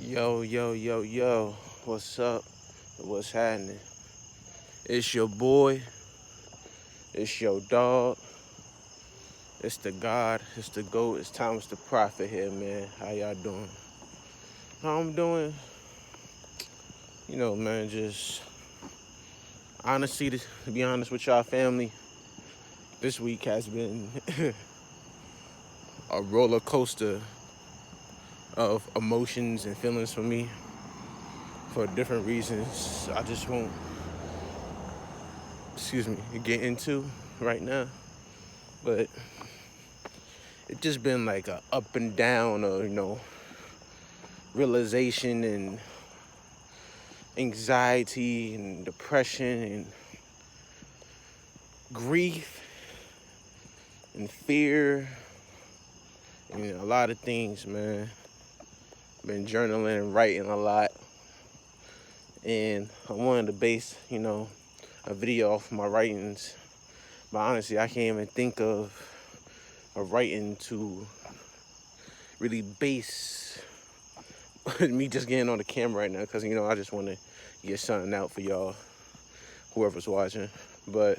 Yo, yo, yo, yo, what's up? What's happening? It's your boy, it's your dog, it's the God, it's the GOAT, it's Thomas the Prophet here, man. How y'all doing? How I'm doing? You know, man, just honestly, to be honest with y'all family, this week has been a roller coaster of emotions and feelings for me for different reasons. I just won't, get into right now. But it's just been like a up and down of, realization and anxiety and depression and grief and fear and a lot of things, man. Been journaling and writing a lot. And I wanted to base, a video off my writings. But honestly, I can't even think of a writing to really base me just getting on the camera right now, because I just want to get something out for y'all, whoever's watching. But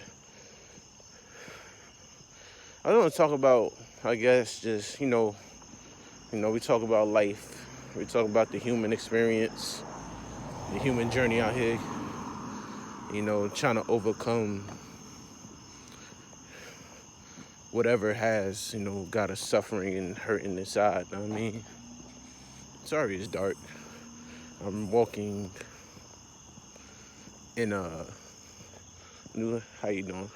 I want to talk about, I guess, just we talk about life, we talk about the human experience, the human journey out here, trying to overcome whatever has got us suffering and hurting inside. I mean, sorry it's dark. I'm walking in a new, how you doing?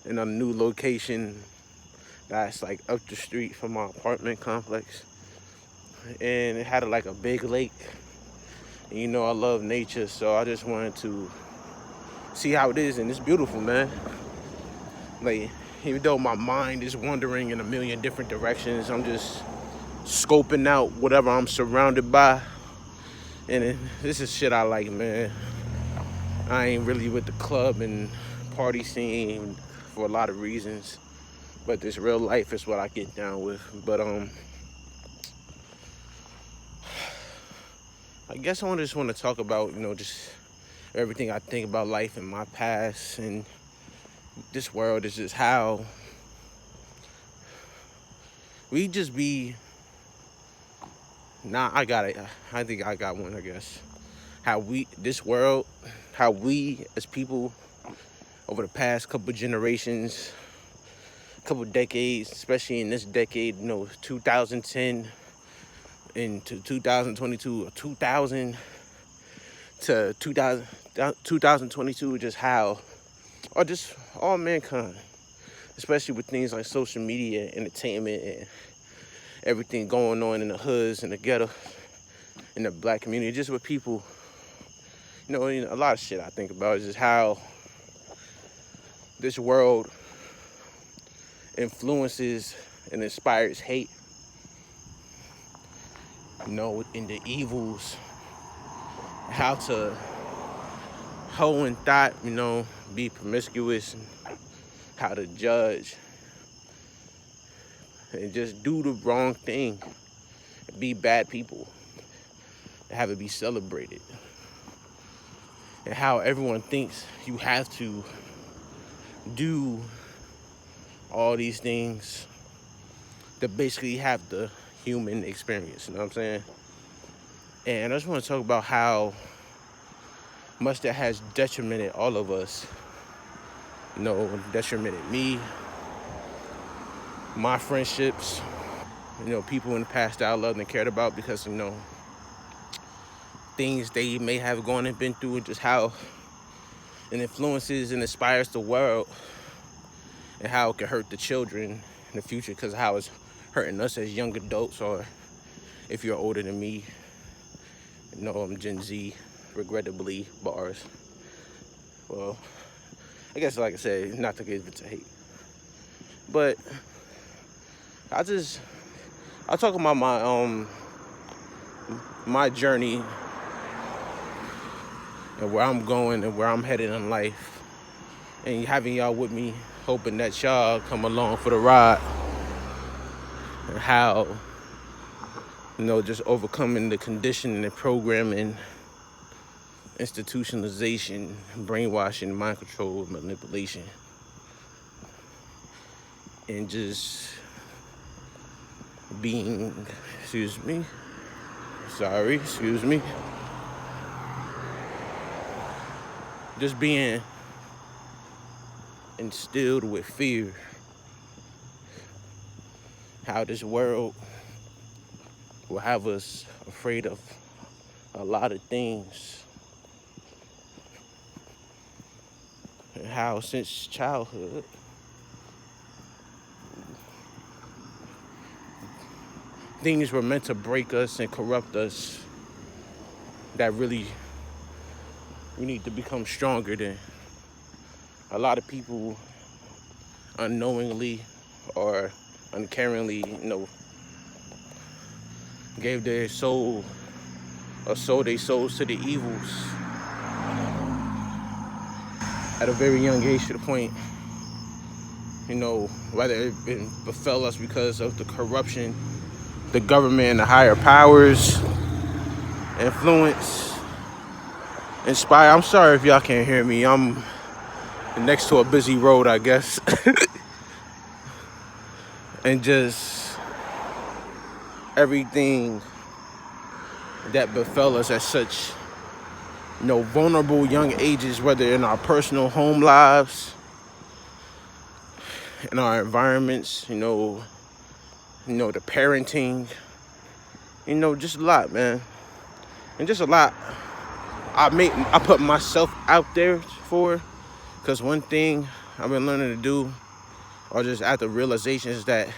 In a new location that's like up the street from my apartment complex. And it had like a big lake. And I love nature, so I just wanted to see how it is, and it's beautiful, man. Like, even though my mind is wandering in a million different directions, I'm just scoping out whatever I'm surrounded by. And this is shit I like, man. I ain't really with the club and party scene for a lot of reasons, but this real life is what I get down with. But I guess I just want to talk about just everything I think about life and my past and this world. Is just how we just be. I think I got one, I guess. How this world, how we as people over the past couple generations, couple decades, especially in this decade, 2010 into 2022, or 2000 to 2022, just how, or just all mankind, especially with things like social media, entertainment, and everything going on in the hoods and the ghetto, in the black community, just with people, a lot of shit I think about is just how this world influences and inspires hate, in the evils, how to hoe and thought, be promiscuous, and how to judge and just do the wrong thing, be bad people, and have it be celebrated. And how everyone thinks you have to do all these things to basically have the human experience, you know what I'm saying? And I just want to talk about how much that has detrimented all of us. Detrimented me, my friendships, people in the past that I loved and cared about, because, things they may have gone and been through, and just how it influences and inspires the world, and how it can hurt the children in the future, because how it's hurting us as young adults, or if you're older than me, I'm Gen Z, regrettably, bars. Well, I guess, like I said, not to get into hate, but I talk about my journey and where I'm going and where I'm headed in life, and having y'all with me, hoping that y'all come along for the ride, and how just overcoming the conditioning and programming, institutionalization, brainwashing, mind control, manipulation, and just being, excuse me, just being instilled with fear. How this world will have us afraid of a lot of things. And how since childhood, things were meant to break us and corrupt us, that really we need to become stronger than. A lot of people unknowingly or uncaringly, gave their soul or sold their souls to the evils at a very young age, to the point, whether it befell us because of the corruption, the government and the higher powers, influence, inspire. I'm sorry if y'all can't hear me. I'm next to a busy road, I guess. And just everything that befell us at such, vulnerable young ages, whether in our personal home lives, in our environments, the parenting, just a lot, man. And just a lot I put myself out there for, because one thing I've been learning to do, or just after realization, is that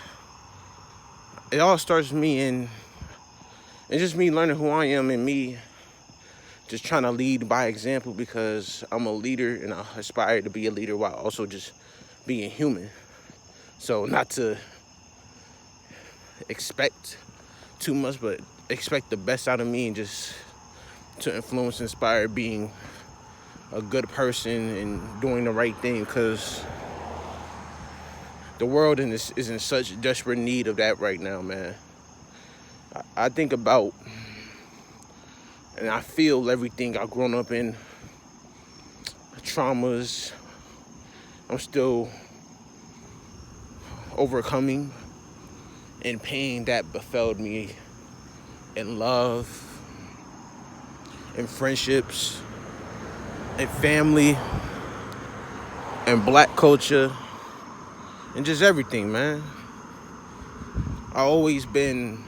it all starts with me, and just me learning who I am, and me just trying to lead by example, because I'm a leader and I aspire to be a leader while also just being human. So not to expect too much, but expect the best out of me, and just to influence, inspire, being a good person and doing the right thing, because the world is in such desperate need of that right now, man. I think about and I feel everything I've grown up in, traumas I'm still overcoming, and pain that befell me in love, in friendships, in family, and black culture, and just everything, man. I've always been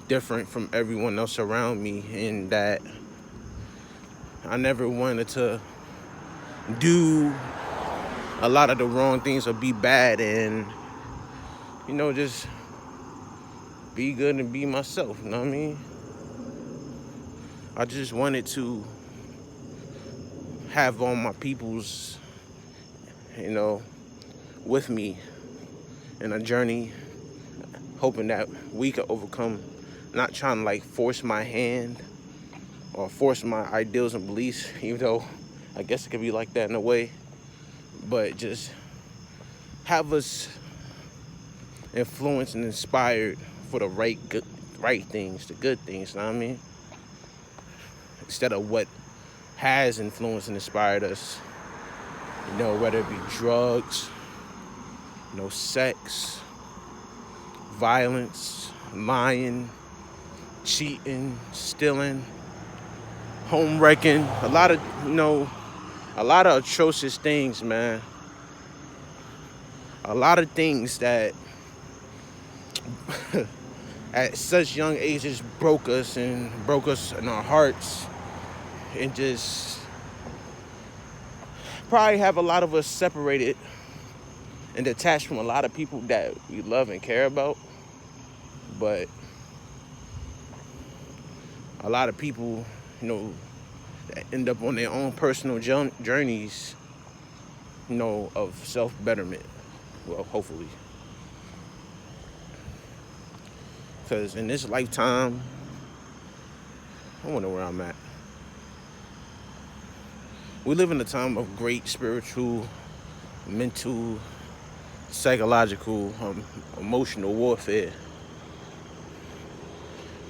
different from everyone else around me, in that I never wanted to do a lot of the wrong things or be bad, and just be good and be myself, you know what I mean? I just wanted to have all my peoples, with me in a journey, hoping that we could overcome, not trying to force my hand or force my ideals and beliefs, even though I guess it could be like that in a way, but just have us influenced and inspired for the right things, the good things, you know what I mean? Instead of what has influenced and inspired us, whether it be drugs, sex, violence, lying, cheating, stealing, home wrecking, a lot of atrocious things, man. A lot of things that at such young ages broke us in our hearts, and just probably have a lot of us separated and detached from a lot of people that we love and care about. But a lot of people, that end up on their own personal journeys, of self-betterment. Well, hopefully. Because in this lifetime, I wonder where I'm at. We live in a time of great spiritual, mental, psychological, emotional warfare.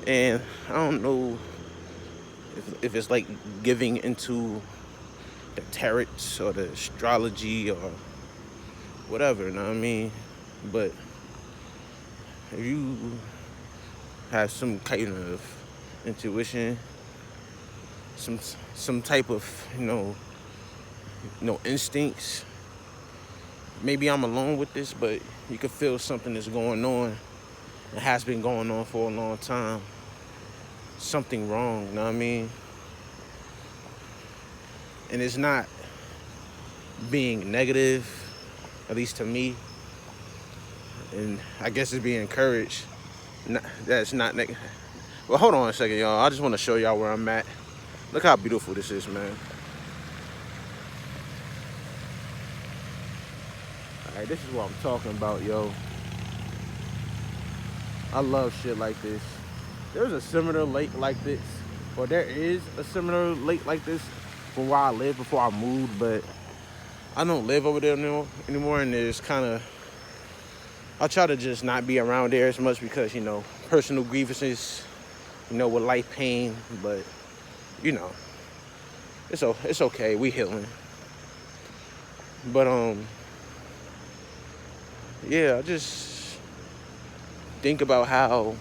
And I don't know if it's like giving into the tarot or the astrology or whatever, you know what I mean? But if you have some kind of intuition, some type of, instincts, maybe I'm alone with this, but you can feel something that's going on. It has been going on for a long time. Something wrong, you know what I mean? And it's not being negative, at least to me. And I guess it's being encouraged. That's not negative. Well, hold on a second, y'all. I just want to show y'all where I'm at. Look how beautiful this is, man. All right, this is what I'm talking about, yo. I love shit like this. There's a similar lake like this, or there is a similar lake like this from where I lived before I moved, but I don't live over there anymore, and there's kind of, I try to just not be around there as much because, personal grievances, with life pain, but, it's okay, we healing. But, yeah, I just think about how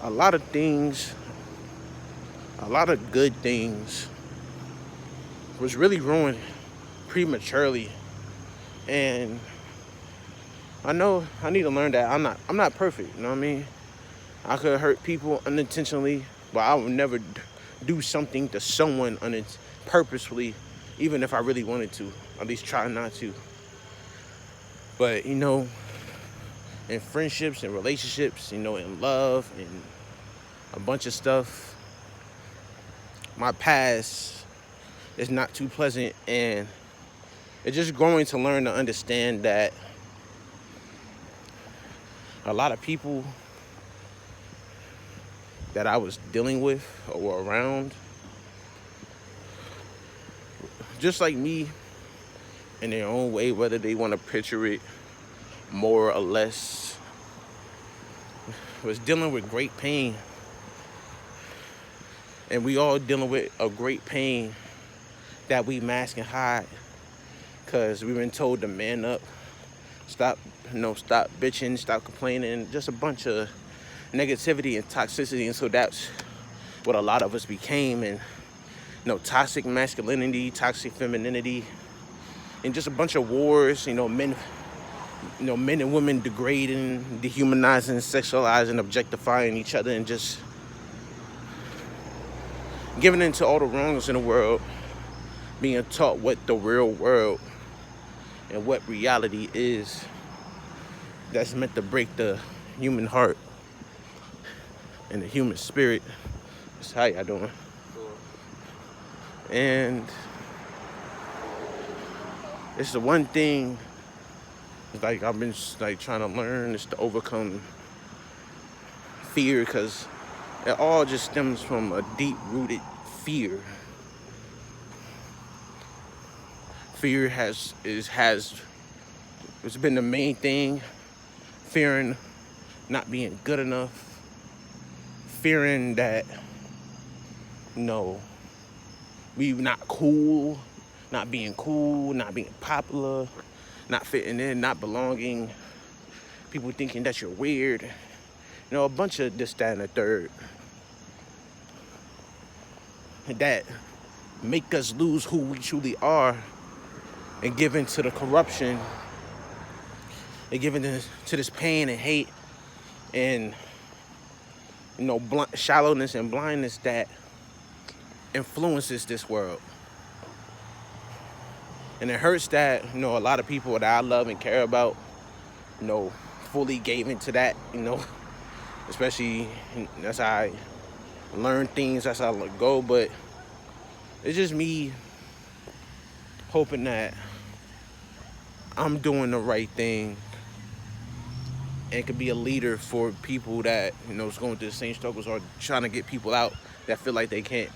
a lot of good things was really ruined prematurely. And I know I need to learn that I'm not perfect, you know what I mean? I could hurt people unintentionally, but I would never do something to someone purposefully, even if I really wanted to. At least try not to. But, in friendships and relationships, in love and a bunch of stuff, my past is not too pleasant, and it's just growing to learn to understand that a lot of people that I was dealing with or were around, just like me, in their own way, whether they want to picture it more or less, was dealing with great pain. And we all dealing with a great pain that we mask and hide because we've been told to man up, stop bitching, stop complaining, just a bunch of negativity and toxicity. And so that's what a lot of us became. And toxic masculinity, toxic femininity, and just a bunch of wars, men and women degrading, dehumanizing, sexualizing, objectifying each other, and just giving into all the wrongs in the world, being taught what the real world and what reality is that's meant to break the human heart and the human spirit. That's how y'all doing? And it's the one thing like I've been trying to learn is to overcome fear, because it all just stems from a deep-rooted fear. Fear has been the main thing. Fearing not being good enough. Fearing that, we not cool, not being popular, not fitting in, not belonging. People thinking that you're weird. A bunch of this, that, and the third. That make us lose who we truly are and give in to the corruption and give in to this pain and hate and, shallowness and blindness that influences this world. And it hurts that, a lot of people that I love and care about, fully gave into that, especially that's how I learn things, that's how I let go. But it's just me hoping that I'm doing the right thing and could be a leader for people that, is going through the same struggles, or trying to get people out that feel like they can't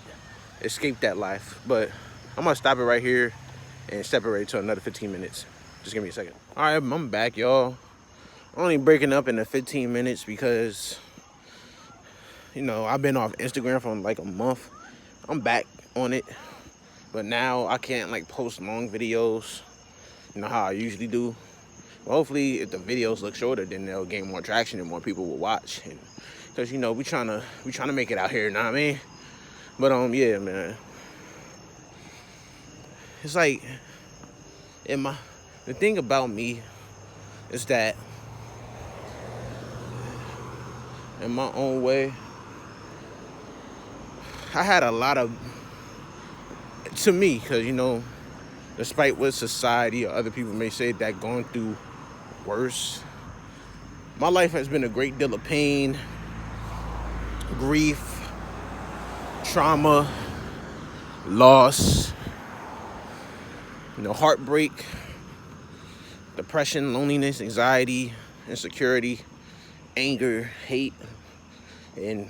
escape that life. But I'm gonna stop it right here and separate to another 15 minutes. Just give me a second. All right, I'm back, y'all. only breaking up into 15 minutes because, you know, I've been off Instagram for like a month. I'm back on it, but now I can't like post long videos, you know, how I usually do. Well, hopefully, if the videos look shorter, then they'll gain more traction and more people will watch. Because, you know, we trying to make it out here, you know what I mean? But yeah, man. It's like the thing about me is that in my own way, I had a lot of, to me, because, you know, despite what society or other people may say that going through worse, my life has been a great deal of pain, grief, trauma, loss, you know, heartbreak, depression, loneliness, anxiety, insecurity, anger, hate, and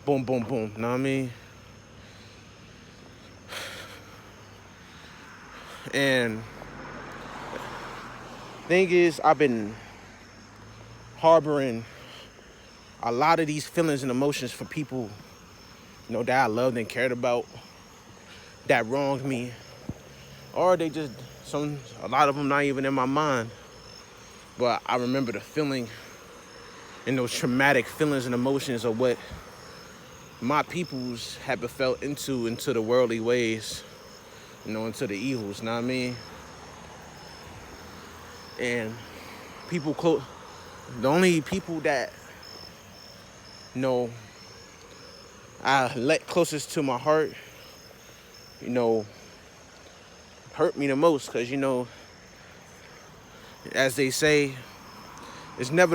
boom, boom, boom. Know what I mean? And thing is, I've been harboring a lot of these feelings and emotions for people, you know, that I loved and cared about, that wronged me, or they just a lot of them not even in my mind. But I remember the feeling and those traumatic feelings and emotions of what my peoples have felt into the worldly ways, you know, into the evils, know what I mean? And the only people that, you know, I let closest to my heart, you know, hurt me the most, because, you know, as they say, it's never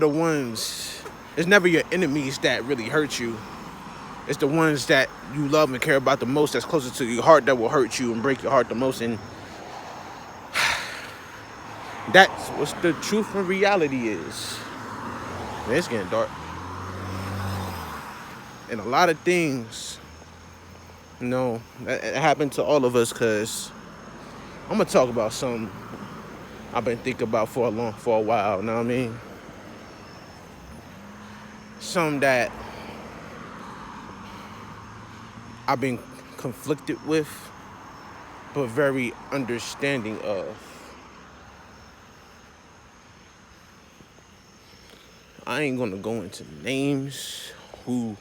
your enemies that really hurt you. It's the ones that you love and care about the most, that's closest to your heart, that will hurt you and break your heart the most. And that's what the truth and reality is. Man, it's getting dark. And a lot of things, you know, that happened to all of us, because I'm going to talk about something I've been thinking about for a while, you know what I mean? Something that I've been conflicted with, but very understanding of. I ain't gonna go into names, who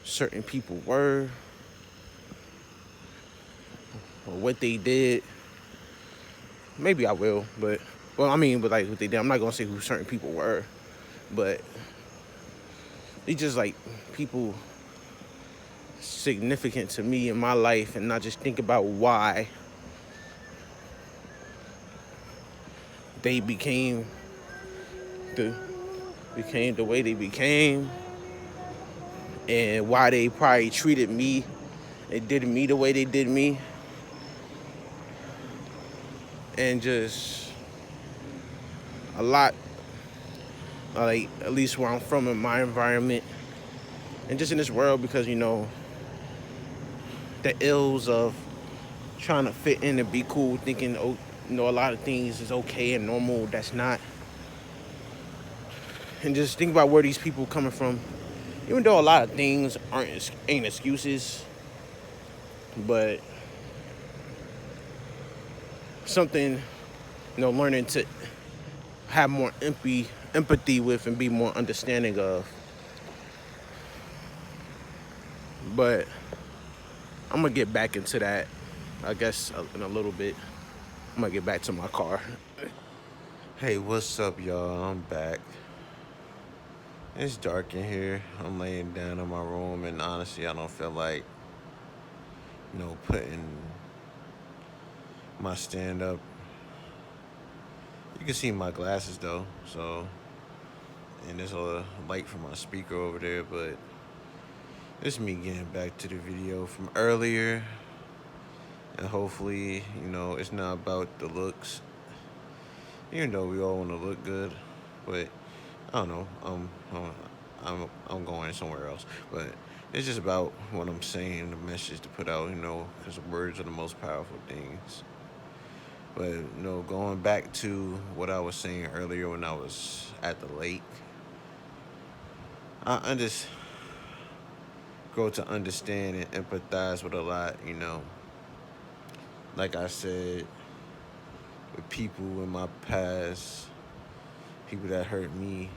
certain people were, or what they did. Maybe I will, but like what they did. I'm not gonna say who certain people were, but they just like people significant to me in my life, and not just think about why they became the way they became, and why they probably treated me and did me the way they did me, and just a lot, like, at least where I'm from, in my environment, and just in this world, because, you know, the ills of trying to fit in and be cool, thinking, oh, you know, a lot of things is okay and normal that's not. And just think about where these people coming from. Even though a lot of things ain't excuses, but something, you know, learning to have more empathy with and be more understanding of. But I'm gonna get back into that, I guess, in a little bit. I'm gonna get back to my car. Hey, what's up, y'all? I'm back. It's dark in here. I'm laying down in my room, and honestly, I don't feel like, you know, putting my stand up. You can see my glasses though, so, and there's a light from my speaker over there, but this is me getting back to the video from earlier, and hopefully, you know, it's not about the looks, even though we all want to look good, but I don't know, I'm going somewhere else, but it's just about what I'm saying, the message to put out, you know, because words are the most powerful things. But going back to what I was saying earlier when I was at the lake, I just grow to understand and empathize with a lot. Like I said, with people in my past, people that hurt me,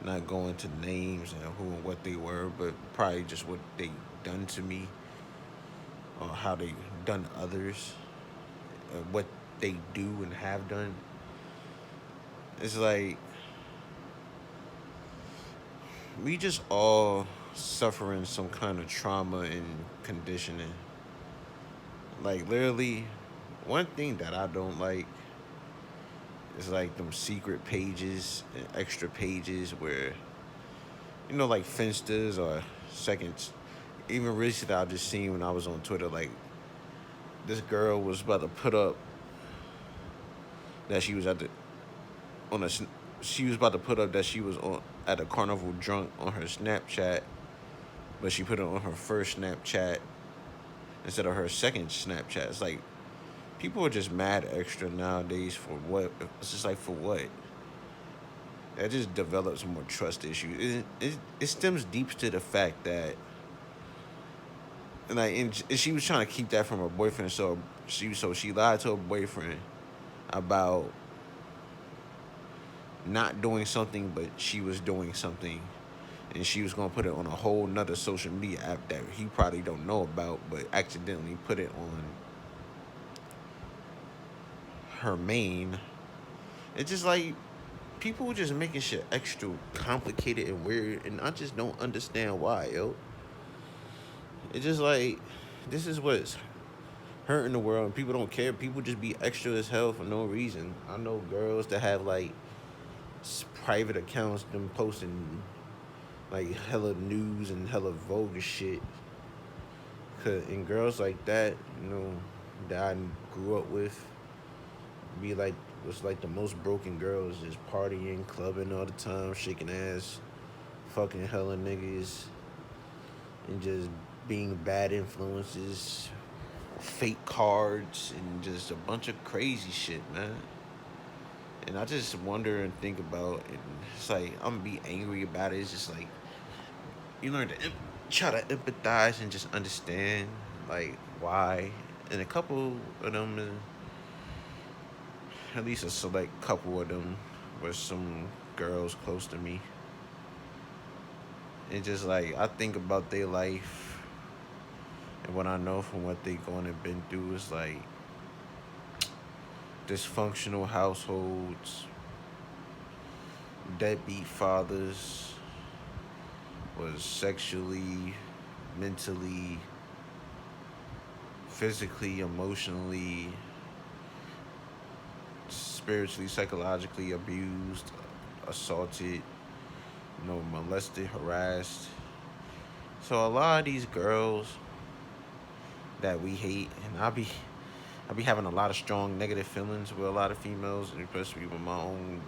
not going to names and who and what they were, but probably just what they done to me or how they done to others, what they do and have done. It's like we just all suffering some kind of trauma and conditioning. Like literally, one thing that I don't like is like them secret pages and extra pages where like Finsters or seconds. Even recently, I just seen when I was on Twitter, like this girl was about to put up that she was at the on a she was about to put up that she was on at a carnival drunk on her Snapchat, but she put it on her first Snapchat instead of her second Snapchat. It's like people are just mad extra nowadays for what? It's just like for what? That just develops more trust issues. It stems deep to the fact that, and she was trying to keep that from her boyfriend, so she lied to her boyfriend about not doing something, but she was doing something, and she was gonna put it on a whole nother social media app that he probably don't know about, but accidentally put it on her main. It's just like people just making shit extra complicated and weird, and I just don't understand why, yo. It's just like this is what's hurting the world, and people don't care. People just be extra as hell for no reason. I know girls that have like private accounts, them posting like hella news and hella vulgar shit. And girls like that, that I grew up with, be like was like the most broken girls, just partying, clubbing all the time, shaking ass, fucking hella niggas, and just being bad influences, fake cards, and just a bunch of crazy shit, man. And I just wonder and think about, and it's like I'm gonna be angry about it. It's just like you learn to try to empathize and just understand like why. And a couple of them, at least a select couple of them, were some girls close to me. And just like I think about their life and what I know from what they gone and been through is like dysfunctional households, deadbeat fathers, was sexually, mentally, physically, emotionally, spiritually, psychologically abused, assaulted, molested, harassed. So a lot of these girls that we hate, and I be having a lot of strong negative feelings with a lot of females, and especially with my own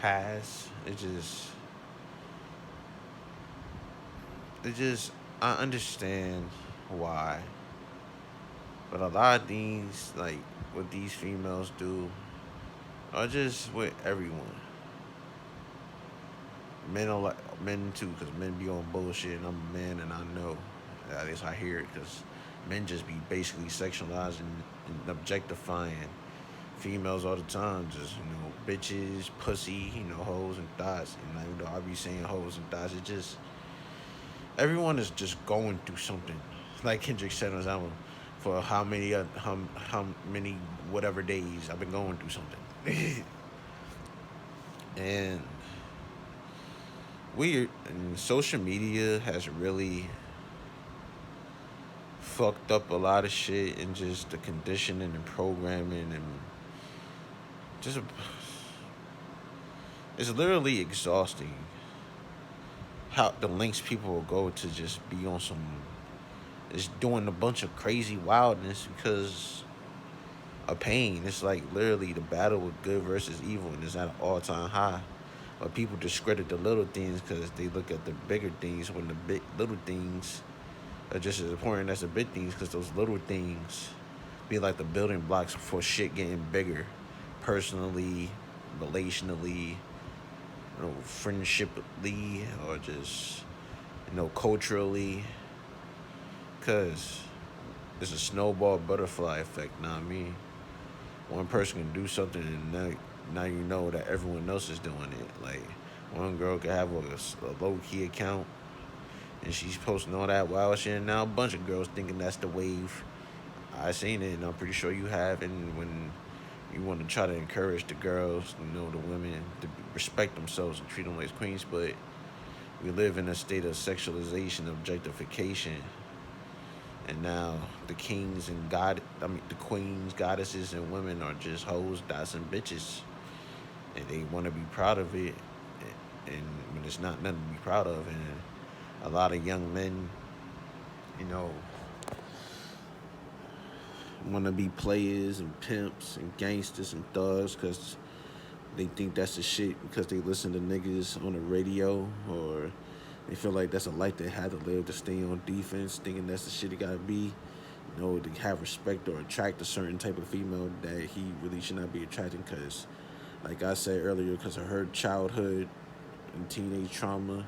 past. I understand why, but a lot of things like what these females do are just with everyone. Men are like men too, because men be on bullshit, and I'm a man, and I know. At least I hear it, because men just be basically sexualizing and objectifying females all the time. Just bitches, pussy, hoes and thighs. And even though I be saying hoes and thighs, it just everyone is just going through something. Like Kendrick said on his album, for how many whatever days I've been going through something. And and social media has really fucked up a lot of shit, and just the conditioning and programming, and just it's literally exhausting how the lengths people will go to just be on some, is doing a bunch of crazy wildness because of pain. It's like literally the battle with good versus evil, and it's at an all-time high. But people discredit the little things because they look at the bigger things, when the little things are just as important as the big things, because those little things be like the building blocks for shit getting bigger, personally, relationally, friendshiply, or just culturally, cause it's a snowball butterfly effect. Know what I mean? One person can do something, and now you know that everyone else is doing it. Like one girl could have a low key account, and she's posting all that wild shit. And now a bunch of girls thinking that's the wave. I seen it, and I'm pretty sure you have. And when you want to try to encourage the girls, the women to respect themselves and treat them like queens, but we live in a state of sexualization, objectification, and now the kings and the queens, goddesses, and women are just hoes, dots, and bitches, and they want to be proud of it, and when it's not nothing to be proud of, and a lot of young men, you know, want to be players and pimps and gangsters and thugs because they think that's the shit because they listen to niggas on the radio, or they feel like that's a life they had to live to stay on defense, thinking that's the shit he gotta be, to have respect or attract a certain type of female that he really should not be attracting because, like I said earlier, because of her childhood and teenage trauma,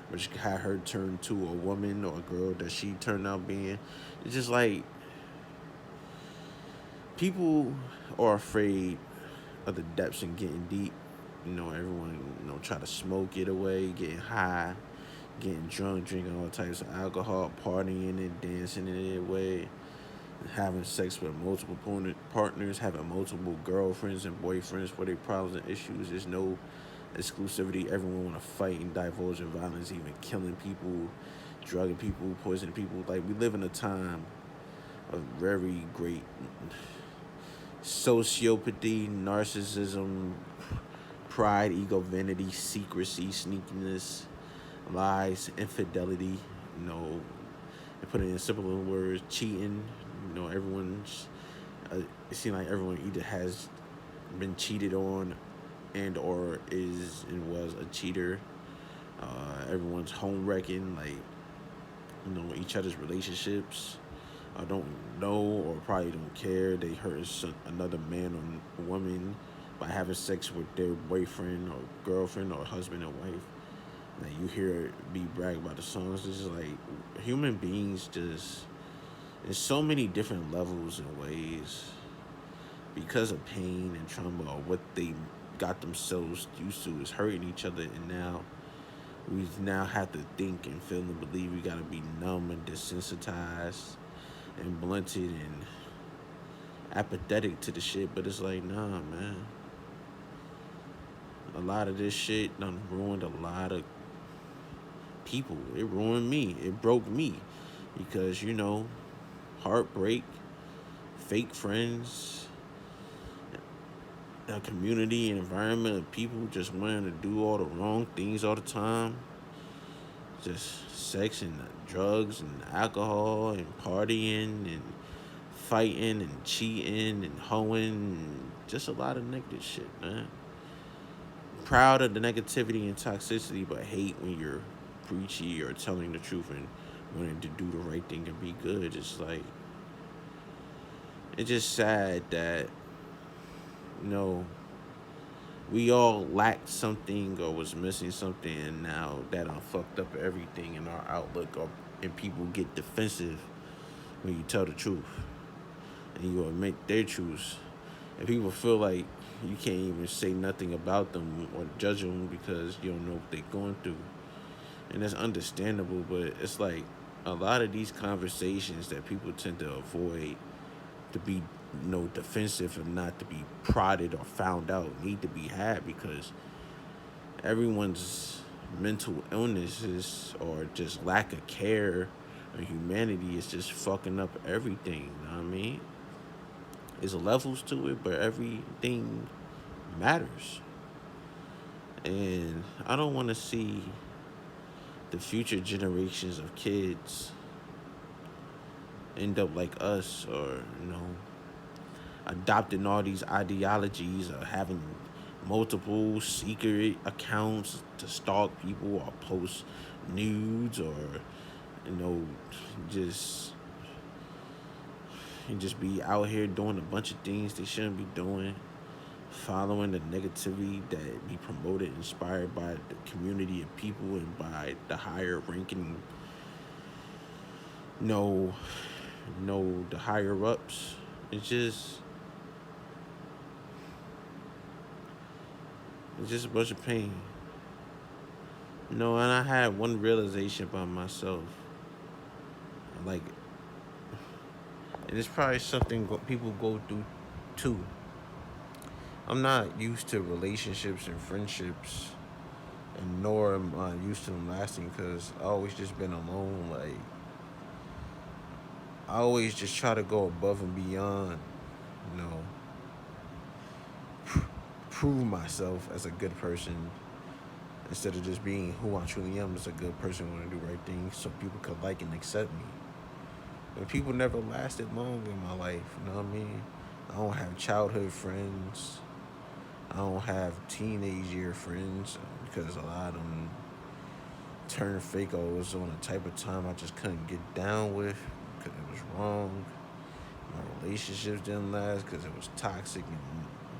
which had her turn to a woman or a girl that she turned out being. It's just like people are afraid of the depths and getting deep. Everyone, try to smoke it away, getting high, getting drunk, drinking all types of alcohol, partying and dancing it away, having sex with multiple partners, having multiple girlfriends and boyfriends for their problems and issues. There's no exclusivity. Everyone want to fight and divulge in violence, even killing people, drugging people, poisoning people. Like, we live in a time of very great sociopathy, narcissism, pride, ego, vanity, secrecy, sneakiness, lies, infidelity, to put it in simple words, cheating. Everyone's, it seems like everyone either has been cheated on and or is and was a cheater. Everyone's home wrecking, like, each other's relationships. Don't know or probably don't care. They hurt another man or woman by having sex with their boyfriend or girlfriend or husband or wife. Like, you hear be brag about the songs. It's just like human beings just, there's so many different levels and ways because of pain and trauma or what they got themselves used to is hurting each other, and now we now have to think and feel and believe we gotta be numb and desensitized and blunted and apathetic to the shit, but it's like, nah, man. A lot of this shit done ruined a lot of people. It ruined me. It broke me because, heartbreak, fake friends, a community and environment of people just wanting to do all the wrong things all the time. Just sex and drugs and alcohol and partying and fighting and cheating and hoeing and just a lot of negative shit, man. Proud of the negativity and toxicity, but hate when you're preachy or telling the truth and wanting to do the right thing and be good. It's like, it's just sad that, we all lacked something or was missing something, and now that fucked up everything in our outlook, and people get defensive when you tell the truth and you admit their truths, and people feel like you can't even say nothing about them or judge them because you don't know what they're going through, and that's understandable. But it's like a lot of these conversations that people tend to avoid to be defensive and not to be prodded or found out need to be had, because everyone's mental illnesses or just lack of care or humanity is just fucking up everything. You know what I mean? There's levels to it, but everything matters. And I don't want to see the future generations of kids end up like us, or adopting all these ideologies or having multiple secret accounts to stalk people or post nudes or just and just be out here doing a bunch of things they shouldn't be doing, following the negativity that be promoted, inspired by the community of people and by the higher ranking, the higher ups. It's just a bunch of pain. And I had one realization about myself. Like, and it's probably something people go through too. I'm not used to relationships and friendships, and nor am I used to them lasting because I always just been alone. Like, I always just try to go above and beyond, you know, prove myself as a good person instead of just being who I truly am as a good person, want to do right things so people could like and accept me. And people never lasted long in my life, you know what I mean? I don't have childhood friends. I don't have teenage year friends because a lot of them turned fake. I was on a type of time I just couldn't get down with because it was wrong. My relationships didn't last because it was toxic and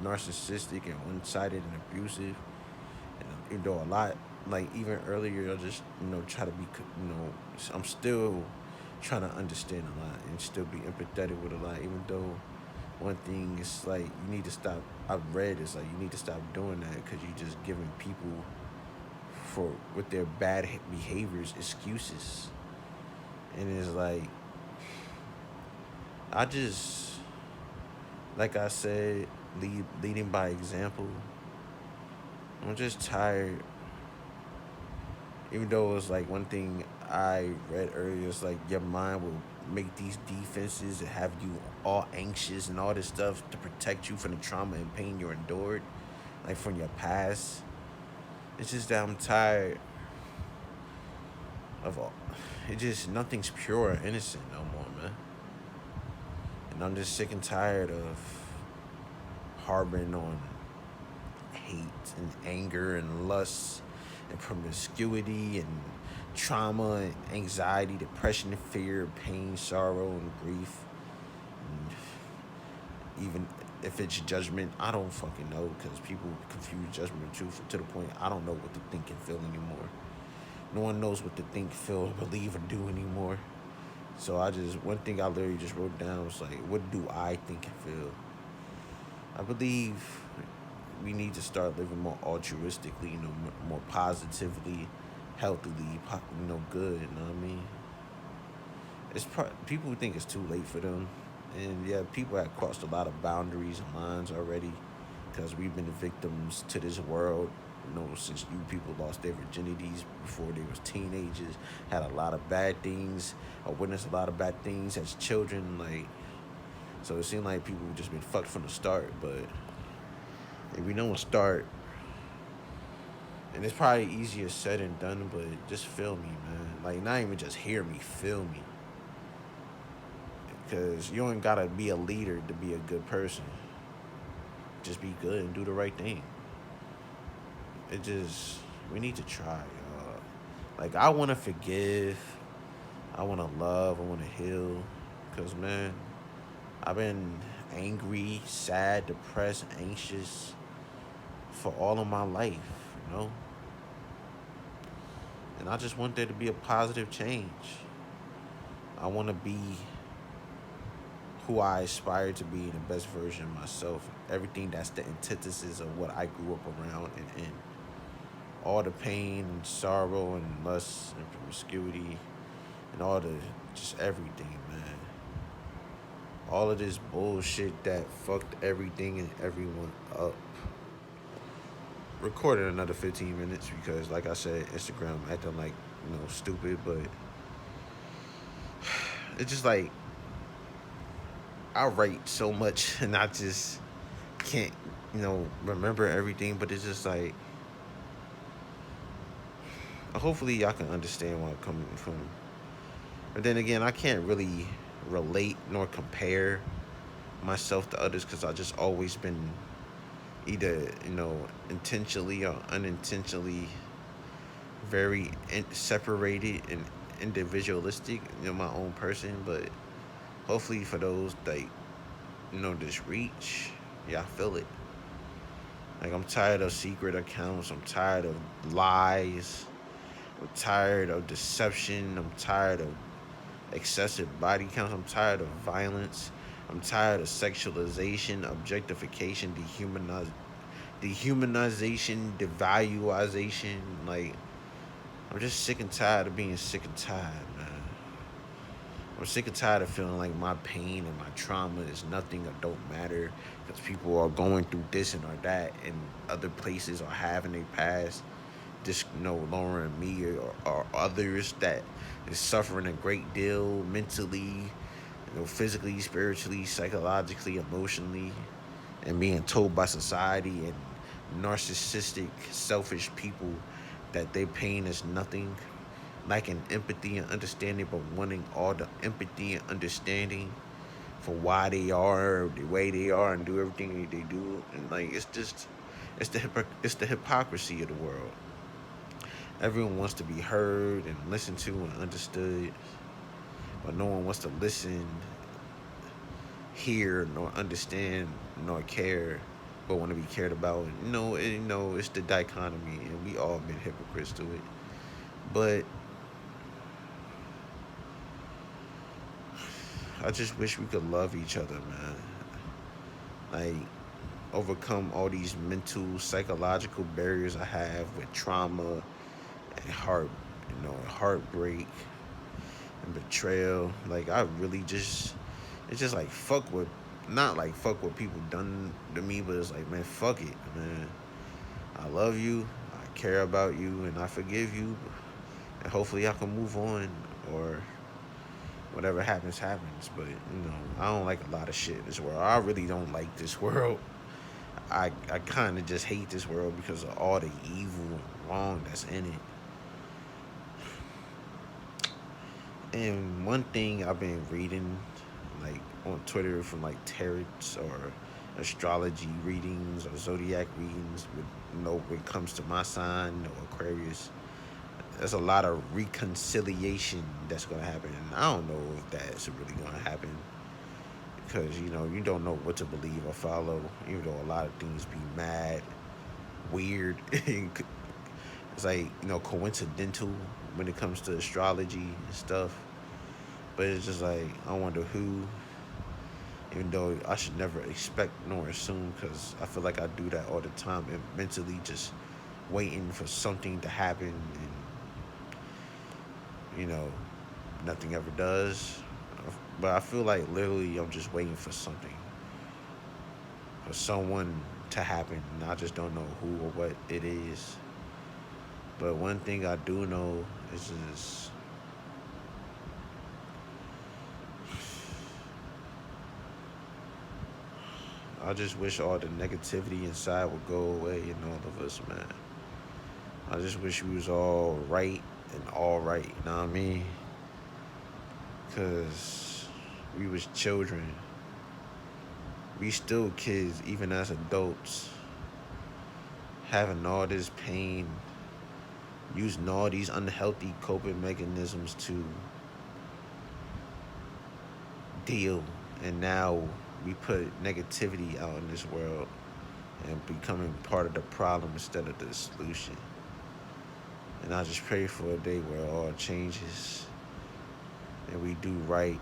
narcissistic and one-sided and abusive. And a lot, like even earlier, I just try to be, I'm still trying to understand a lot and still be empathetic with a lot. Even though one thing is like you need to stop. I've read it's like you need to stop doing that because you're just giving people with their bad behaviors excuses. And it's like I just, like I said, leading by example. I'm just tired. Even though it's like one thing I read earlier, it's like your mind will make these defenses and have you all anxious and all this stuff to protect you from the trauma and pain you endured, like from your past. It's just that I'm tired of all. It just, nothing's pure or innocent no more, man. And I'm just sick and tired of harboring on hate and anger and lust and promiscuity and trauma and anxiety, depression, fear, pain, sorrow, and grief. And even if it's judgment, I don't fucking know because people confuse judgment and truth to the point I don't know what to think and feel anymore. No one knows what to think, feel, believe, or do anymore. So one thing I literally just wrote down was like, what do I think and feel? I believe we need to start living more altruistically, more positively, healthily, good, you know what I mean? People think it's too late for them. And yeah, people have crossed a lot of boundaries and lines already because we've been the victims to this world, since you people lost their virginities before they was teenagers, had a lot of bad things, or witnessed a lot of bad things as children, so it seemed like people just been fucked from the start, but if we don't start, and it's probably easier said than done, but just feel me, man. Like, not even just hear me, feel me. Because you ain't gotta be a leader to be a good person. Just be good and do the right thing. We need to try, y'all. Like, I want to forgive. I want to love. I want to heal. Because, man, I've been angry, sad, depressed, anxious for all of my life, And I just want there to be a positive change. I want to be who I aspire to be, the best version of myself. Everything that's the antithesis of what I grew up around and in. All the pain and sorrow and lust and promiscuity and just everything, man. All of this bullshit that fucked everything and everyone up. Recorded another 15 minutes because, like I said, Instagram acting like, stupid, but it's just like, I write so much and I just can't, remember everything, but it's just like, hopefully y'all can understand where I'm coming from. But then again, I can't really relate nor compare myself to others because I just always been either, intentionally or unintentionally very separated and individualistic, my own person. But hopefully for those that, this reach, yeah, I feel it. Like, I'm tired of secret accounts. I'm tired of lies. I'm tired of deception. I'm tired of excessive body counts. I'm tired of violence. I'm tired of sexualization, objectification, dehumanization, devaluization. Like, I'm just sick and tired of being sick and tired, man. I'm sick and tired of feeling like my pain and my trauma is nothing or don't matter because people are going through this and or that and other places are having a past. Just lowering me or others that is suffering a great deal mentally, physically, spiritually, psychologically, emotionally, and being told by society and narcissistic, selfish people that their pain is nothing, lacking empathy and understanding, but wanting all the empathy and understanding for why they are the way they are and do everything they do. And like, it's the hypocrisy of the world. Everyone wants to be heard and listened to and understood, but no one wants to listen, hear, nor understand, nor care, but want to be cared about. It's the dichotomy, and we all been hypocrites to it. But I just wish we could love each other, man. Like, overcome all these mental, psychological barriers I have with trauma and heartbreak and betrayal. Like, I really just, it's just like not like fuck what people done to me, but it's like, man, fuck it, man. I love you, I care about you, and I forgive you, and hopefully I can move on, or whatever happens. But I don't like a lot of shit in this world. I really don't like this world. I kind of just hate this world because of all the evil and wrong that's in it. And one thing I've been reading, like, on Twitter from, like, tarot or astrology readings or zodiac readings with, when it comes to my sign, Aquarius, there's a lot of reconciliation that's going to happen. And I don't know if that's really going to happen because, you don't know what to believe or follow, even though a lot of things be mad, weird. It's like, coincidental when it comes to astrology and stuff. But it's just like, I wonder who, even though I should never expect nor assume, because I feel like I do that all the time and mentally just waiting for something to happen, and nothing ever does. But I feel like literally I'm just waiting for something, for someone to happen, and I just don't know who or what it is. But one thing I do know is just, I just wish all the negativity inside would go away in all of us, man. I just wish we was all right and all right, you know what I mean? Because we was children. We still kids, even as adults, having all this pain, using all these unhealthy coping mechanisms to deal. And now we put negativity out in this world and becoming part of the problem instead of the solution. And I just pray for a day where it all changes and we do right,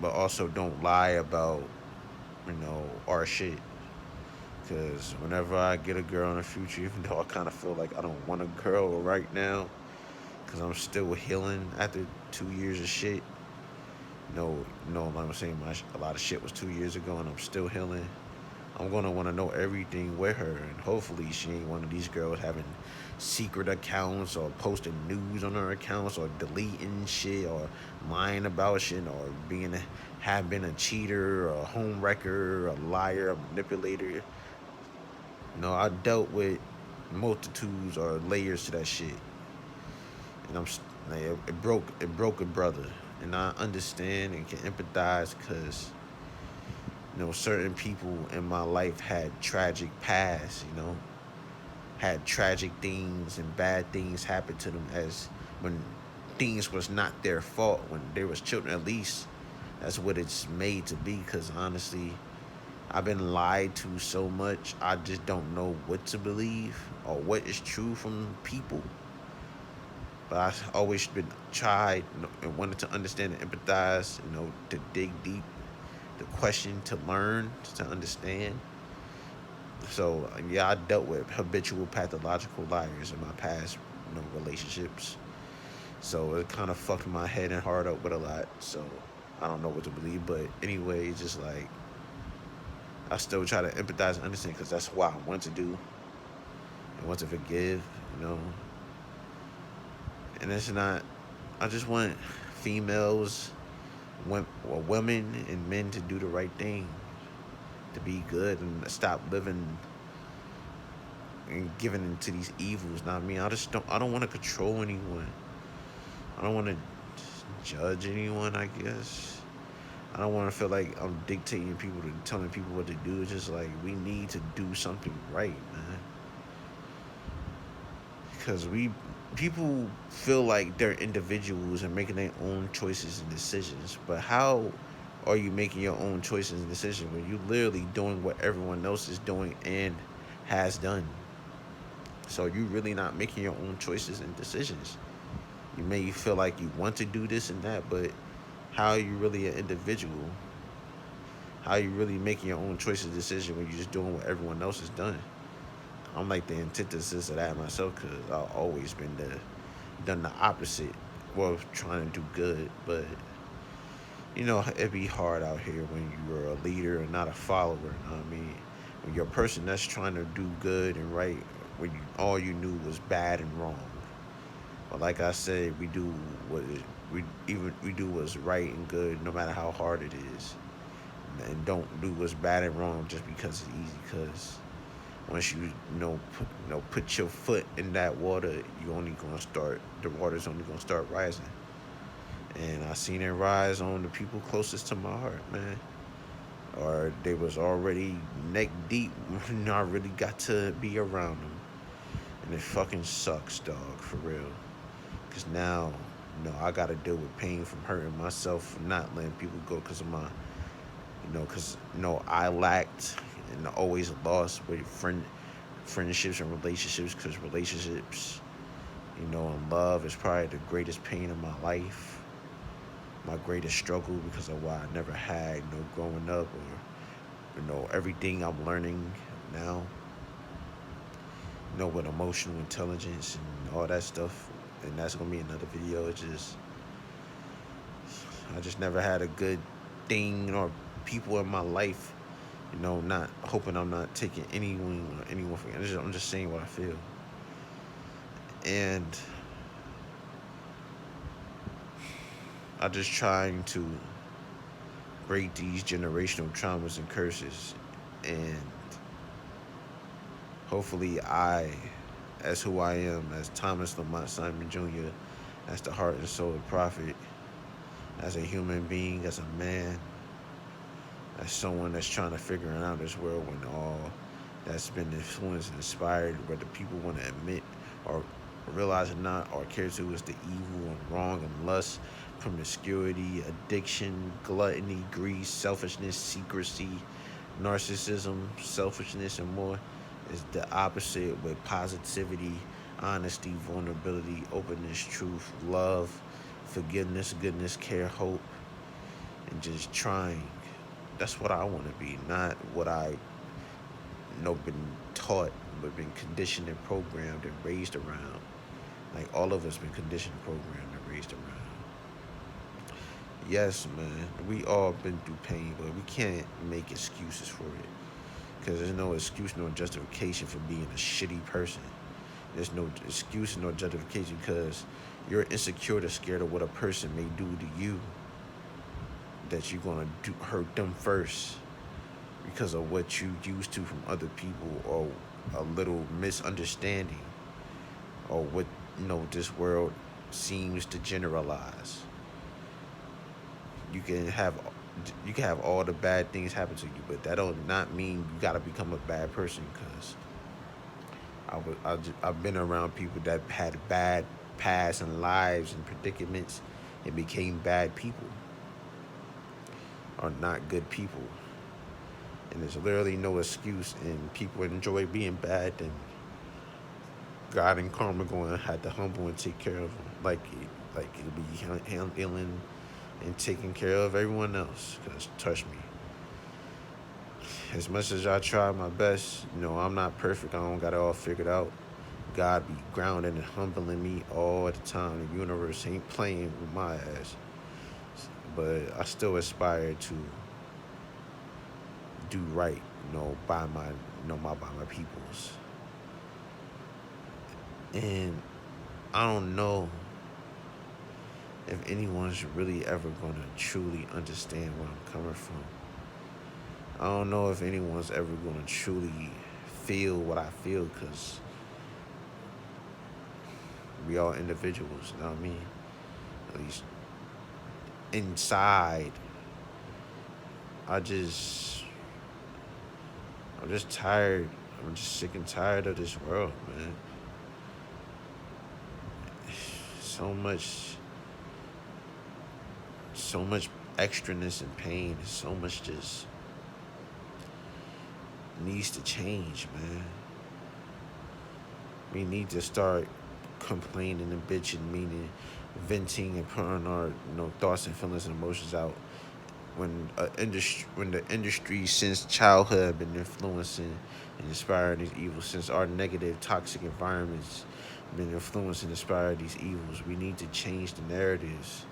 but also don't lie about, our shit. Because whenever I get a girl in the future, even though I kind of feel like I don't want a girl right now, because I'm still healing after 2 years of shit. I'm saying a lot of shit was 2 years ago and I'm still healing. I'm going to want to know everything with her, and hopefully she ain't one of these girls having secret accounts or posting news on her accounts or deleting shit or lying about shit or have been a cheater or a home wrecker, a liar, a manipulator. I dealt with multitudes or layers to that shit, and it broke a brother, and I understand and can empathize because certain people in my life had tragic pasts, had tragic things and bad things happen to them as when things was not their fault when they was children. At least That's what it's made to be. Because honestly, I've been lied to so much. I just don't know what to believe or what is true from people. But I've always been tried, and wanted to understand and empathize. To dig deep, to question, to learn, to understand. So yeah, I dealt with habitual pathological liars in my past, relationships. So it kind of fucked my head and heart up with a lot. So I don't know what to believe. But anyway, it's just like I still try to empathize and understand because that's what I want to do and want to forgive. You know, and it's not. I just want females, women, and men to do the right thing, to be good and stop living and giving into these evils. Not me. I don't want to control anyone. I don't want to judge anyone, I guess. I don't want to feel like I'm dictating people to telling people what to do. It's just like we need to do something right, man. Because people feel like they're individuals and making their own choices and decisions. But how are you making your own choices and decisions when you literally doing what everyone else is doing and has done? So you really not making your own choices and decisions. You may feel like you want to do this and that, but how are you really an individual? How are you really making your own choices and decisions when you're just doing what everyone else has done? I'm like the antithesis of that myself because I've always been done the opposite. Well, trying to do good, but it'd be hard out here when you're a leader and not a follower. You know what I mean? When you're a person that's trying to do good and right, when all you knew was bad and wrong. But like I said, we do what's right and good, no matter how hard it is, and don't do what's bad and wrong just because it's easy. Because once put your foot in that water, the water's only gonna start rising. And I seen it rise on the people closest to my heart, man. Or they was already neck deep when I really got to be around them. And it fucking sucks, dog, for real. Because now, I got to deal with pain from hurting myself, from not letting people go because of my, because, I lacked and always lost with friendships and relationships because relationships, and love is probably the greatest pain of my life. My greatest struggle because of what I never had, growing up or, everything I'm learning now, with emotional intelligence and all that stuff. And that's gonna be another video. I just never had a good thing or people in my life. Not hoping I'm not taking anyone for granted. I'm just saying what I feel. And I'm just trying to break these generational traumas and curses, and hopefully as who I am, as Thomas Lamont Simon Jr., as the heart and soul of Prophet, as a human being, as a man, as someone that's trying to figure out this world when all that's been influenced and inspired, whether people want to admit or realize it not or care to, is the evil and wrong and lust, promiscuity, addiction, gluttony, greed, selfishness, secrecy, narcissism, selfishness, and more, is the opposite with positivity, honesty, vulnerability, openness, truth, love, forgiveness, goodness, care, hope, and just trying. That's what I want to be, not what I been taught, but been conditioned and programmed and raised around. Like all of us been conditioned, programmed, and raised around. Yes, man, we all been through pain, but we can't make excuses for it. Because there's no excuse nor justification for being a shitty person. There's no excuse nor justification because you're insecure or scared of what a person may do to you. That you're going to hurt them first because of what you used to from other people or a little misunderstanding or what, this world seems to generalize. You can have all the bad things happen to you, but that don't not mean you gotta become a bad person. Cause I've been around people that had bad past and lives and predicaments and became bad people. are not good people. And there's literally no excuse, and people enjoy being bad, then God and karma going to have to humble and take care of them, like it'll be handling and taking care of everyone else. Cause trust me, as much as I try my best, I'm not perfect. I don't got it all figured out. God be grounding and humbling me all the time. The universe ain't playing with my ass, but I still aspire to do right, by my peoples. And I don't know if anyone's really ever gonna truly understand where I'm coming from. I don't know if anyone's ever gonna truly feel what I feel, because we all individuals, you know what I mean? At least inside, I'm just tired. I'm just sick and tired of this world, man. So much extraness and pain. So much just needs to change, man. We need to start complaining and bitching, meaning venting and putting our thoughts and feelings and emotions out. When the industry since childhood have been influencing and inspiring these evils, since our negative, toxic environments been influencing and inspiring these evils, we need to change the narratives.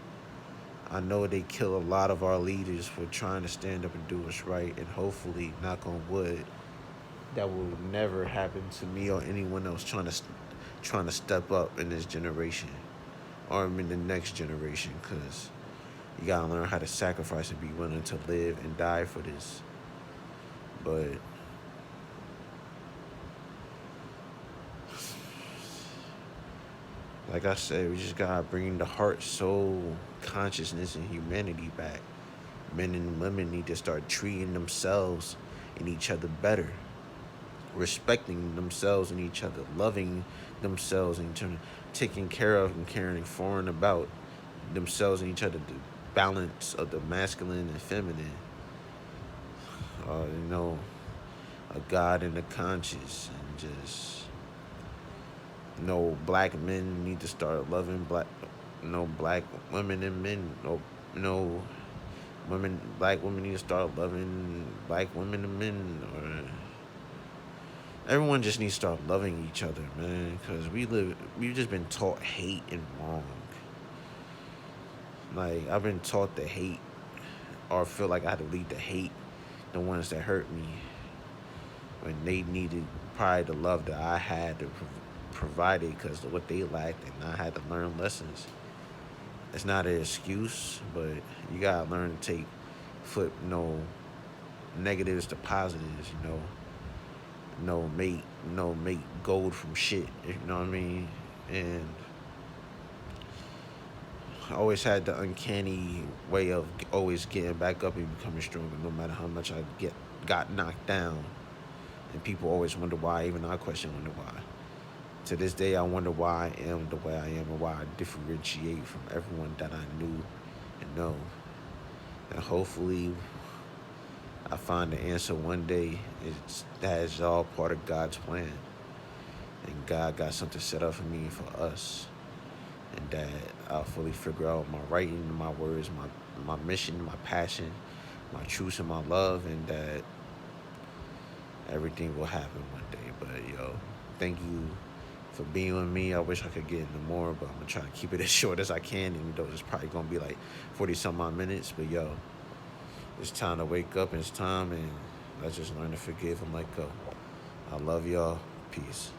I know they kill a lot of our leaders for trying to stand up and do what's right, and hopefully, knock on wood, that will never happen to me or anyone else trying to step up in this generation or in the next generation, because you gotta learn how to sacrifice and be willing to live and die for this. But like I said, we just gotta bring the heart, soul, consciousness, and humanity back. Men and women need to start treating themselves and each other better, respecting themselves and each other, loving themselves and each other, taking care of and caring for and about themselves and each other, the balance of the masculine and feminine. Uh, you know, a God and a conscience, and just black men need to start loving black women and men. Black women need to start loving black women and men, or everyone just needs to start loving each other, man. Because we've just been taught hate and wrong. Like, I've been taught to hate, or feel like I had to lead to hate the ones that hurt me, when they needed probably the love that I had to provide it, because of what they lacked, and I had to learn lessons. It's not an excuse, but you gotta learn to flip negatives to positives. Make gold from shit. You know what I mean? And I always had the uncanny way of always getting back up and becoming stronger, no matter how much I got knocked down. And people always wonder why. Even I wonder why. To this day, I wonder why I am the way I am, and why I differentiate from everyone that I knew and know. And hopefully, I find the answer one day. That is all part of God's plan. And God got something set up for me and for us. And that I'll fully figure out my writing, my words, my mission, my passion, my truth, and my love, and that everything will happen one day. But thank you for being with me. I wish I could get into more, but I'm gonna try to keep it as short as I can, even though it's probably gonna be like 40 some odd minutes. But it's time to wake up, and it's time, and let's just learn to forgive and let go. I love y'all. Peace.